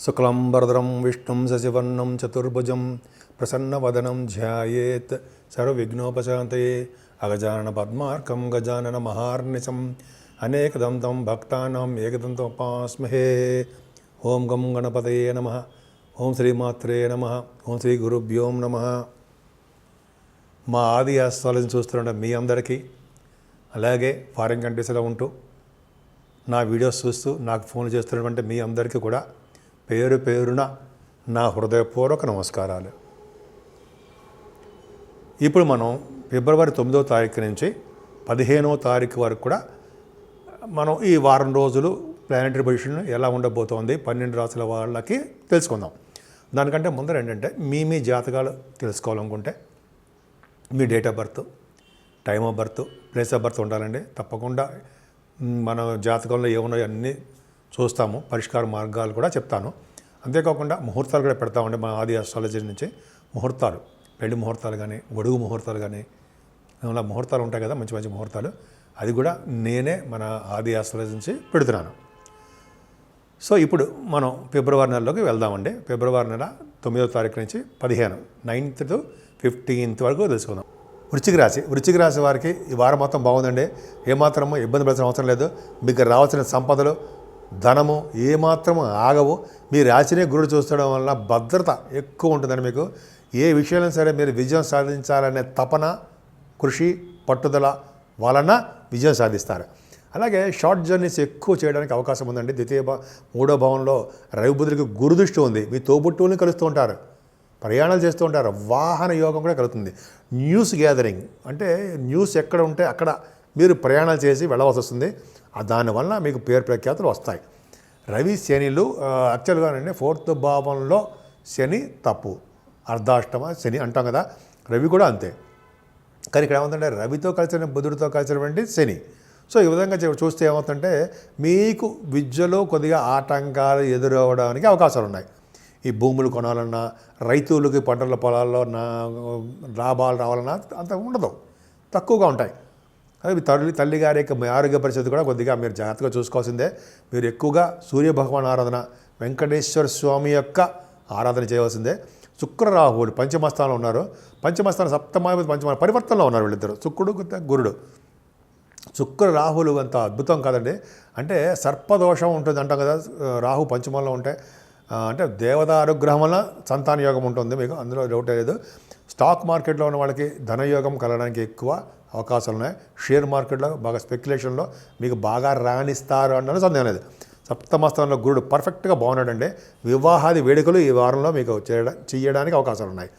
శుక్లంబరధరం విష్ణుం శశివర్ణం చతుర్భుజం ప్రసన్నవదనం ధ్యాయేత్ సర్వవిఘ్నోపశాంతయే అగజానన పద్మార్కం గజానన మహార్నిశం అనేకదంతం భక్తానాం ఏకదంతముపాస్మహే. ఓం గం గణపతయే నమః. ఓం శ్రీమాత్రే నమః. ఓం శ్రీ గురుభ్యోం నమః. మా ఆది ఆస్వాలను చూస్తున్న మీ అందరికీ, అలాగే ఫారిన్ కంట్రీస్లో ఉంటూ నా వీడియోస్ చూస్తూ నాకు ఫోన్ చేస్తున్నటువంటి మీ అందరికీ కూడా పేరు పేరున నా హృదయపూర్వక నమస్కారాలు. ఇప్పుడు మనం ఫిబ్రవరి 9వ తారీఖు నుంచి 15వ తారీఖు వరకు కూడా మనం ఈ వారం రోజులు ప్లానెటరీ పొజిషన్ ఎలా ఉండబోతోంది 12 రాశుల వాళ్ళకి తెలుసుకుందాం. దానికంటే ముందర ఏంటంటే మీ జాతకాలు తెలుసుకోవాలనుకుంటే మీ date of birth, time of birth, place of birth ఉండాలండి. తప్పకుండా మన జాతకంలో ఏమున్నాయో అన్నీ చూస్తాము, పరిష్కార మార్గాలు కూడా చెప్తాను. అంతేకాకుండా ముహూర్తాలు కూడా పెడతామండి. మా ఆది ఆస్ట్రాలజీ నుంచి ముహూర్తాలు, పెళ్లి ముహూర్తాలు కానీ, గొడుగు ముహూర్తాలు కానీ, అలా ముహూర్తాలు ఉంటాయి కదా, మంచి మంచి ముహూర్తాలు, అది కూడా నేనే మన ఆది ఆస్ట్రాలజీ నుంచి పెడుతున్నాను. సో ఇప్పుడు మనం ఫిబ్రవరి నెలలోకి వెళ్దామండి. ఫిబ్రవరి నెల 9వ తారీఖు నుంచి 9th to 15th వరకు తెలుసుకుందాం. వృశ్చిక రాశి వారికి ఈ వారం మొత్తం బాగుందండి. ఏమాత్రము ఇబ్బంది పడాల్సిన అవసరం లేదు. మీకు రావాల్సిన సంపదలు, ధనము ఏమాత్రము ఆగవు. మీ రాశినే గురుడు చూస్తడం వల్ల భద్రత ఎక్కువ ఉంటుందండి. మీకు ఏ విషయంలో సరే మీరు విజయం సాధించాలనే తపన, కృషి, పట్టుదల వలన విజయం సాధిస్తారు. అలాగే షార్ట్ జర్నీస్ ఎక్కువ చేయడానికి అవకాశం ఉందండి. మూడో భావంలో రవి బుధుడికి గురుదృష్టి ఉంది. మీ తోబుట్టువుల్ని కలుస్తూ ఉంటారు, ప్రయాణాలు చేస్తూ ఉంటారు, వాహన యోగం కూడా కలుగుతుంది. న్యూస్ గ్యాదరింగ్ అంటే న్యూస్ ఎక్కడ ఉంటే అక్కడ మీరు ప్రయాణాలు చేసి వెళ్ళవలసి వస్తుంది. దానివల్ల మీకు పేరు ప్రఖ్యాతులు వస్తాయి. రవి శనిలు యాక్చువల్గా అండి 4th భావంలో శని తప్పు, అర్ధాష్టమ శని అంటాం కదా, రవి కూడా అంతే. కానీ ఇక్కడ ఏమవుతుందంటే రవితో కలిసిన బుధుడితో కలిసినటువంటి శని. సో ఈ విధంగా చూస్తే ఏమవుతుందంటే మీకు విద్యలో కొద్దిగా ఆటంకాలు ఎదురవడానికి అవకాశాలు ఉన్నాయి. ఈ భూములు కొనాలన్నా, రైతులకి పంటల పొలాల్లో లాభాలు రావాలన్నా అంత ఉండదు, తక్కువగా ఉంటాయి. అదే తల్లిగారి యొక్క ఆరోగ్య పరిస్థితి కూడా కొద్దిగా మీరు జాగ్రత్తగా చూసుకోవాల్సిందే. మీరు ఎక్కువగా సూర్యభగవాన్ ఆరాధన, వెంకటేశ్వర స్వామి యొక్క ఆరాధన చేయవలసిందే. శుక్ర రాహువులు పంచమస్థానంలో ఉన్నారు. పంచమస్థానం సప్తమాధిపతి పంచమ పరివర్తనలో ఉన్నారు వీళ్ళిద్దరు, శుక్రుడు గురుడు. శుక్ర రాహువులు అంత అద్భుతం కాదండి. అంటే సర్పదోషం ఉంటుంది అంటాం కదా, రాహు పంచమంలో ఉంటే. అంటే దేవత అనుగ్రహం వల్ల సంతాన యోగం ఉంటుంది మీకు, అందులో డౌట్ లేదు. స్టాక్ మార్కెట్లో ఉన్న వాళ్ళకి ధనయోగం కలగడానికి ఎక్కువ అవకాశాలు ఉన్నాయి. షేర్ మార్కెట్లో బాగా స్పెక్యులేషన్లో మీకు బాగా రాణిస్తారు అన్న సందేహం లేదు. సప్తమస్థానంలో గురుడు పర్ఫెక్ట్గా బాగున్నాడండి. వివాహాది వేడుకలు ఈ వారంలో మీకు చేయడానికి అవకాశాలు ఉన్నాయి.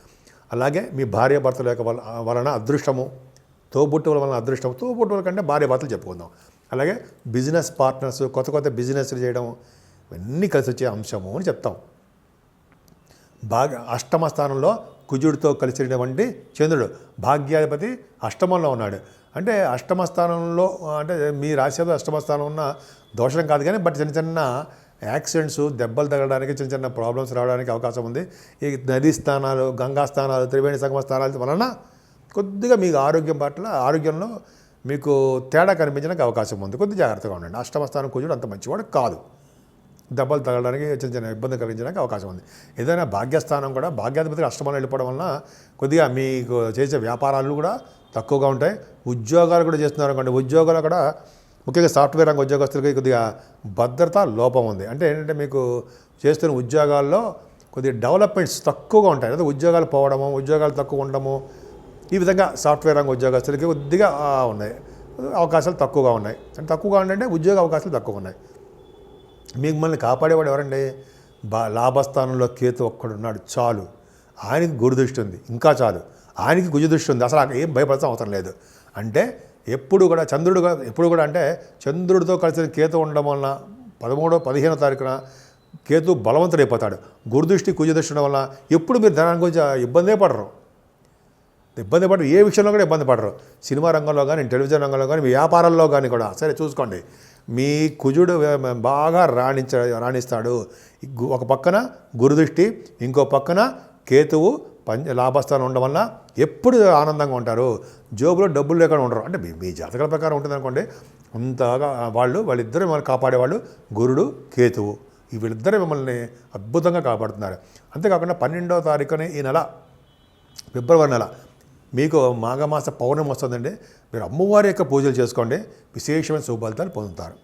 అలాగే మీ భార్య భర్తల యొక్క వలన అదృష్టము, తోబుట్టువుల వలన అదృష్టం, తోబుట్టువుల కంటే భార్య భర్తలు చెప్పుకుందాం. అలాగే బిజినెస్ పార్ట్నర్స్, కొత్త బిజినెస్లు చేయడం, ఇవన్నీ కలిసి వచ్చే అంశము అని చెప్తాం. అష్టమ స్థానంలో కుజుడితో కలిసినటువంటి చంద్రుడు, భాగ్యాధిపతి అష్టమంలో ఉన్నాడు. అంటే అష్టమ స్థానంలో అంటే మీ రాశిలో అష్టమ స్థానం ఉన్న దోషం కాదు కానీ, బట్ చిన్న యాక్సిడెంట్స్, దెబ్బలు తగలడానికి, చిన్న ప్రాబ్లమ్స్ రావడానికి అవకాశం ఉంది. ఈ నదీ స్థానాలు, గంగా స్థానాలు, త్రివేణి సంగమ స్థానాల వలన కొద్దిగా మీకు ఆరోగ్యంలో మీకు తేడా కనిపించడానికి అవకాశం ఉంది. కొద్దిగా జాగ్రత్తగా ఉండండి. అష్టమ స్థానం కుజుడు అంత మంచివాడు కాదు, దెబ్బలు తగలడానికి చిన్న ఇబ్బంది కలిగించడానికి అవకాశం ఉంది. ఏదైనా భాగ్యస్థానం కూడా భాగ్యాధిపతికి అష్టమంలో వెళ్ళిపోవడం వలన కొద్దిగా మీకు చేసే వ్యాపారాలు కూడా తక్కువగా ఉంటాయి. ఉద్యోగాలు కూడా చేస్తున్నారు అనుకోండి, ఉద్యోగాలు కూడా ముఖ్యంగా సాఫ్ట్వేర్ రంగ ఉద్యోగస్తులకి కొద్దిగా భద్రత లోపం ఉంది. అంటే ఏంటంటే మీకు చేస్తున్న ఉద్యోగాల్లో కొద్దిగా డెవలప్మెంట్స్ తక్కువగా ఉంటాయి. అదే ఉద్యోగాలు పోవడము, ఉద్యోగాలు తక్కువ ఉండడము, ఈ విధంగా సాఫ్ట్వేర్ రంగ ఉద్యోగస్తులకి కొద్దిగా ఉన్నాయి, అవకాశాలు తక్కువగా ఉన్నాయి. అంటే తక్కువగా ఉండంటే ఉద్యోగ అవకాశాలు తక్కువ ఉన్నాయి. మిమ్మల్ని కాపాడేవాడు ఎవరండి? లాభస్థానంలో కేతు ఒక్కడున్నాడు చాలు. ఆయనకి గురుదృష్టి ఉంది, ఇంకా చాలు. ఆయనకి కుజదృష్టి ఉంది, అసలు ఏం భయపడాల్సిన అవసరం లేదు. అంటే ఎప్పుడు కూడా అంటే చంద్రుడితో కలిసిన కేతు ఉండడం వలన 15వ తారీఖున కేతు బలవంతుడైపోతాడు. గురుదృష్టి కుజదృష్టి ఉండడం వలన ఎప్పుడు మీరు ధనానికి గురించి ఇబ్బంది పడరు. ఏ విషయంలో కూడా ఇబ్బంది పడరు. సినిమా రంగంలో కానీ, టెలివిజన్ రంగంలో కానీ, వ్యాపారాల్లో కానీ కూడా సరే చూసుకోండి. మీ కుజుడు బాగా రాణిస్తాడు. ఒక పక్కన గురుదృష్టి, ఇంకో పక్కన కేతువు లాభస్థానం ఉండడం వల్ల ఎప్పుడు ఆనందంగా ఉంటారు. జోబులో డబ్బులు లేకుండా ఉండరు. అంటే మీ జాతకాల ప్రకారం ఉంటుంది అనుకోండి. అంతగా వాళ్ళిద్దరూ మనం కాపాడేవాళ్ళు గురుడు, కేతువు. ఈ వీళ్ళిద్దరే మిమ్మల్ని అద్భుతంగా కాపాడుతున్నారు. అంతేకాకుండా 12వ తారీఖునే ఈ నెల ఫిబ్రవరి నెల మీకు మాఘమాస పౌర్ణమి వస్తుందండి. మీరు అమ్మవారి యొక్క పూజలు చేసుకోండి, విశేషమైన శుభ ఫలితాలు పొందుతారు.